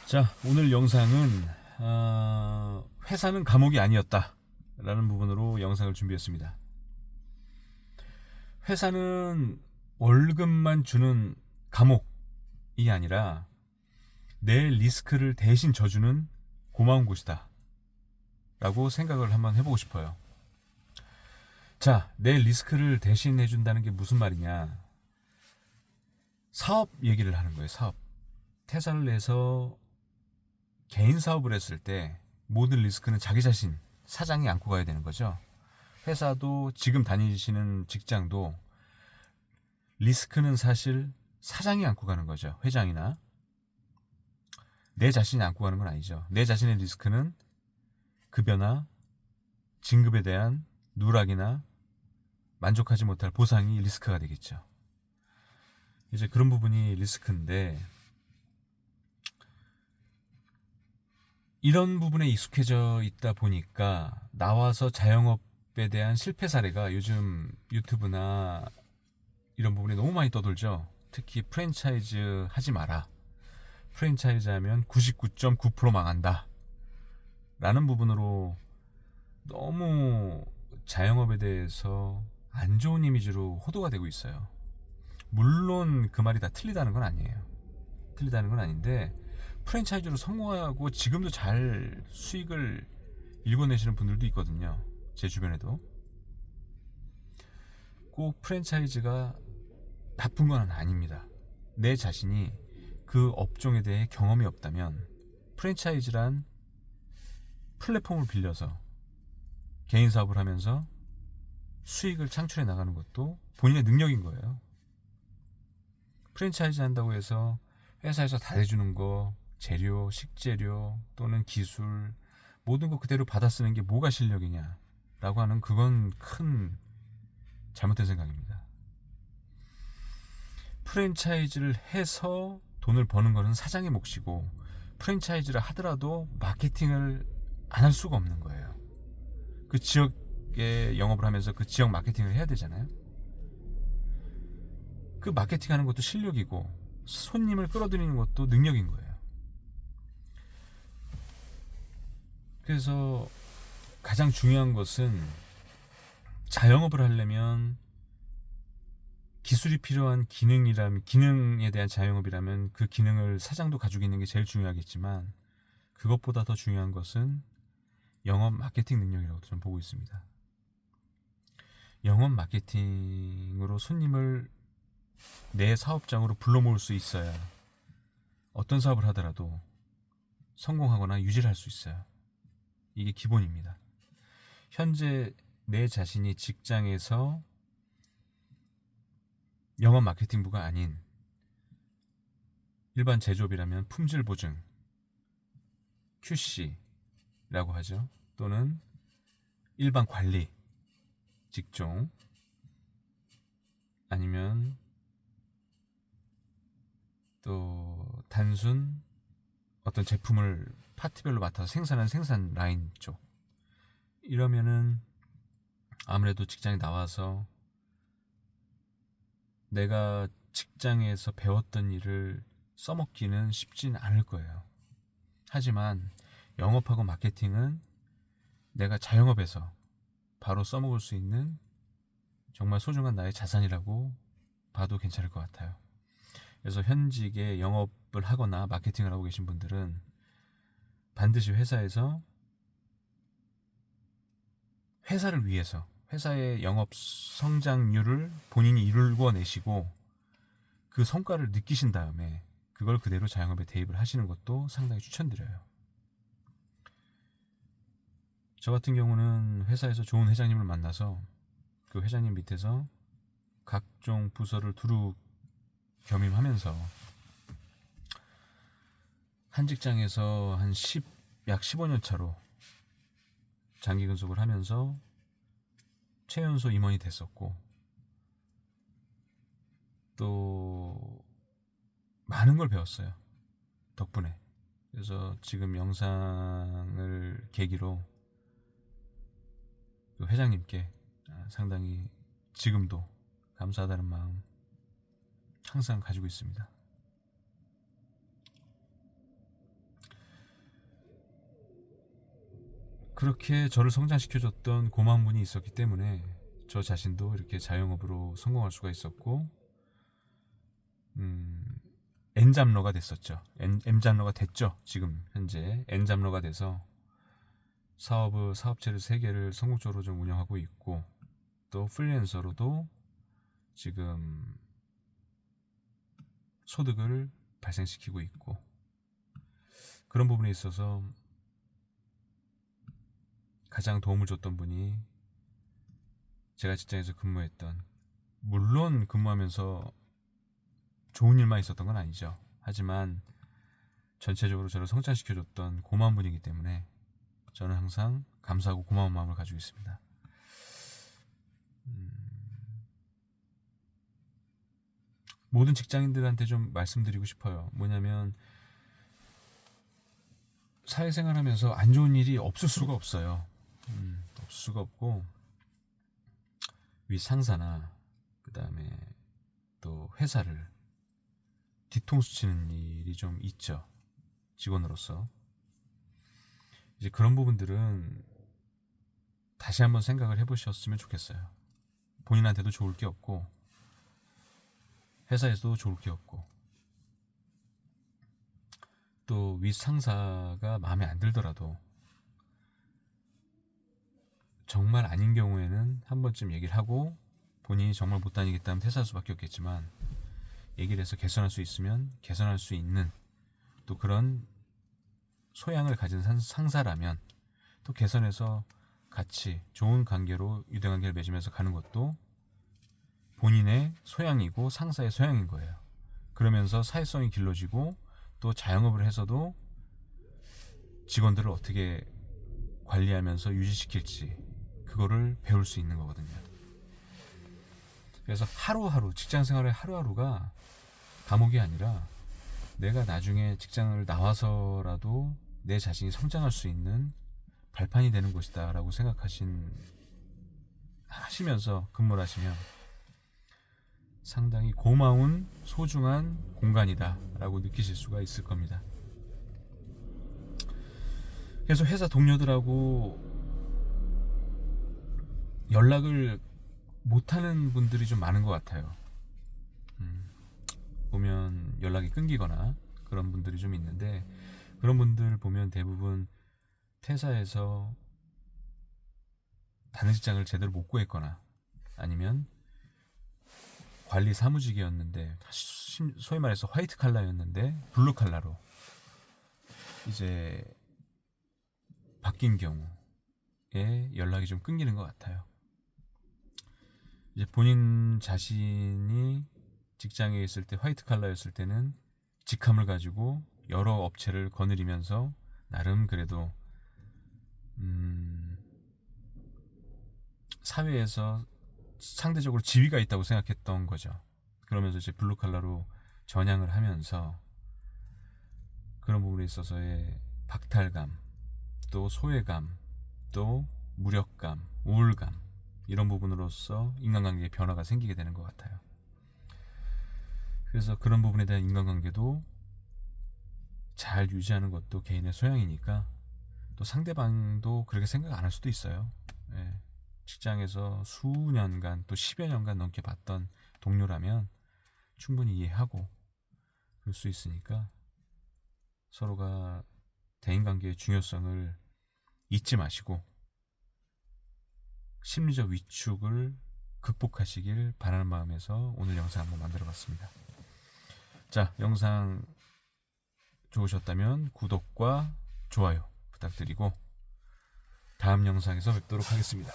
자, 오늘 영상은 회사는 감옥이 아니었다 라는 부분으로 영상을 준비했습니다. 회사는 월급만 주는 감옥이 아니라 내 리스크를 대신 져주는 고마운 곳이다 라고 생각을 한번 해보고 싶어요. 자, 내 리스크를 대신 해준다는 게 무슨 말이냐. 사업 얘기를 하는 거예요. 사업. 퇴사를 내서 개인 사업을 했을 때 모든 리스크는 자기 자신, 사장이 안고 가야 되는 거죠. 회사도 지금 다니시는 직장도 리스크는 사실 사장이 안고 가는 거죠. 회장이나. 내 자신이 안고 가는 건 아니죠. 내 자신의 리스크는 급여나 진급에 대한 누락이나 만족하지 못할 보상이 리스크가 되겠죠. 이제 그런 부분이 리스크인데, 이런 부분에 익숙해져 있다 보니까 나와서 자영업에 대한 실패 사례가 요즘 유튜브나 이런 부분에 너무 많이 떠돌죠. 특히 프랜차이즈 하지 마라. 프랜차이즈 하면 99.9% 망한다 라는 부분으로 너무 자영업에 대해서 안 좋은 이미지로 호도가 되고 있어요. 물론 그 말이 다 틀리다는 건 아니에요. 틀리다는 건 아닌데, 프랜차이즈로 성공하고 지금도 잘 수익을 일궈내시는 분들도 있거든요. 제 주변에도. 꼭 프랜차이즈가 나쁜 건 아닙니다. 내 자신이 그 업종에 대해 경험이 없다면 프랜차이즈란 플랫폼을 빌려서 개인 사업을 하면서 수익을 창출해 나가는 것도 본인의 능력인 거예요. 프랜차이즈 한다고 해서 회사에서 다 해주는 거, 재료, 식재료 또는 기술 모든 거 그대로 받아 쓰는 게 뭐가 실력이냐 라고 하는, 그건 큰 잘못된 생각입니다. 프랜차이즈를 해서 돈을 버는 거는 사장의 몫이고, 프랜차이즈를 하더라도 마케팅을 안 할 수가 없는 거예요. 그 지역에 영업을 하면서 그 지역 마케팅을 해야 되잖아요. 그 마케팅하는 것도 실력이고 손님을 끌어들이는 것도 능력인 거예요. 그래서 가장 중요한 것은, 자영업을 하려면 기술이 필요한 기능에 대한 자영업이라면 그 기능을 사장도 가지고 있는 게 제일 중요하겠지만, 그것보다 더 중요한 것은 영업 마케팅 능력이라고 저는 보고 있습니다. 영업 마케팅으로 손님을 내 사업장으로 불러 모을 수 있어야 어떤 사업을 하더라도 성공하거나 유지를 할 수 있어요. 이게 기본입니다. 현재 내 자신이 직장에서 영업 마케팅부가 아닌 일반 제조업이라면 품질 보증, QC라고 하죠. 또는 일반 관리 직종, 아니면 또 단순 어떤 제품을 파트별로 맡아서 생산하는 생산 라인 쪽, 이러면은 아무래도 직장에 나와서 내가 직장에서 배웠던 일을 써먹기는 쉽진 않을 거예요. 하지만 영업하고 마케팅은 내가 자영업에서 바로 써먹을 수 있는 정말 소중한 나의 자산이라고 봐도 괜찮을 것 같아요. 그래서 현직에 영업을 하거나 마케팅을 하고 계신 분들은 반드시 회사에서 회사를 위해서 회사의 영업 성장률을 본인이 이루어내시고 그 성과를 느끼신 다음에 그걸 그대로 자영업에 대입을 하시는 것도 상당히 추천드려요. 저 같은 경우는 회사에서 좋은 회장님을 만나서 그 회장님 밑에서 각종 부서를 두루 겸임하면서 한 직장에서 약 15년 차로 장기 근속을 하면서 최연소 임원이 됐었고, 또 많은 걸 배웠어요, 덕분에. 그래서 지금 영상을 계기로 그 회장님께 상당히 지금도 감사하다는 마음 항상 가지고 있습니다. 그렇게 저를 성장시켜줬던 고마운 분이 있었기 때문에 저 자신도 이렇게 자영업으로 성공할 수가 있었고, N잡러가 됐었죠. M잡러가 됐죠. 지금 현재 N잡러가 돼서 사업체를 3개를 성공적으로 좀 운영하고 있고, 또 프리랜서로도 지금 소득을 발생시키고 있고, 그런 부분에 있어서 가장 도움을 줬던 분이 제가 직장에서 근무했던, 물론 근무하면서 좋은 일만 있었던 건 아니죠. 하지만 전체적으로 저를 성장시켜줬던 고마운 분이기 때문에 저는 항상 감사하고 고마운 마음을 가지고 있습니다. 모든 직장인들한테 좀 말씀드리고 싶어요. 뭐냐면 사회생활하면서 안 좋은 일이 없을 수가 없어요. 없을 수가 없고, 윗 상사나 그 다음에 또 회사를 뒤통수 치는 일이 좀 있죠. 직원으로서. 이제 그런 부분들은 다시 한번 생각을 해보셨으면 좋겠어요. 본인한테도 좋을 게 없고, 회사에서도 좋을 게 없고, 또 윗상사가 마음에 안 들더라도 정말 아닌 경우에는 한 번쯤 얘기를 하고, 본인이 정말 못 다니겠다면 퇴사할 수밖에 없겠지만, 얘기를 해서 개선할 수 있으면 개선할 수 있는, 또 그런 소양을 가진 상사라면 또 개선해서 같이 좋은 관계로 유대관계를 맺으면서 가는 것도 본인의 소양이고 상사의 소양인 거예요. 그러면서 사회성이 길러지고, 또 자영업을 해서도 직원들을 어떻게 관리하면서 유지시킬지, 그거를 배울 수 있는 거거든요. 그래서 하루하루, 직장생활의 하루하루가 감옥이 아니라 내가 나중에 직장을 나와서라도 내 자신이 성장할 수 있는 발판이 되는 곳이다 라고 하시면서 근무를 하시면 상당히 고마운 소중한 공간이다 라고 느끼실 수가 있을 겁니다. 그래서 회사 동료들하고 연락을 못하는 분들이 좀 많은 것 같아요. 보면 연락이 끊기거나 그런 분들이 좀 있는데, 그런 분들 보면 대부분 퇴사해서 다른 직장을 제대로 못 구했거나, 아니면 관리 사무직이었는데 소위 말해서 화이트 칼라였는데 블루 칼라로 이제 바뀐 경우에 연락이 좀 끊기는 것 같아요. 이제 본인 자신이 직장에 있을 때 화이트 칼라였을 때는 직함을 가지고 여러 업체를 거느리면서 나름 그래도 사회에서 상대적으로 지위가 있다고 생각했던 거죠. 그러면서 이제 블루 칼라로 전향을 하면서 그런 부분에 있어서의 박탈감, 또 소외감, 또 무력감, 우울감, 이런 부분으로서 인간관계에 변화가 생기게 되는 것 같아요. 그래서 그런 부분에 대한 인간관계도 잘 유지하는 것도 개인의 소양이니까, 또 상대방도 그렇게 생각 안 할 수도 있어요. 예. 직장에서 수년간, 또 10여 년간 넘게 봤던 동료라면 충분히 이해하고 그럴 수 있으니까, 서로가 대인관계의 중요성을 잊지 마시고 심리적 위축을 극복하시길 바라는 마음에서 오늘 영상 한번 만들어 봤습니다. 자, 영상 좋으셨다면 구독과 좋아요 부탁드리고 다음 영상에서 뵙도록 하겠습니다.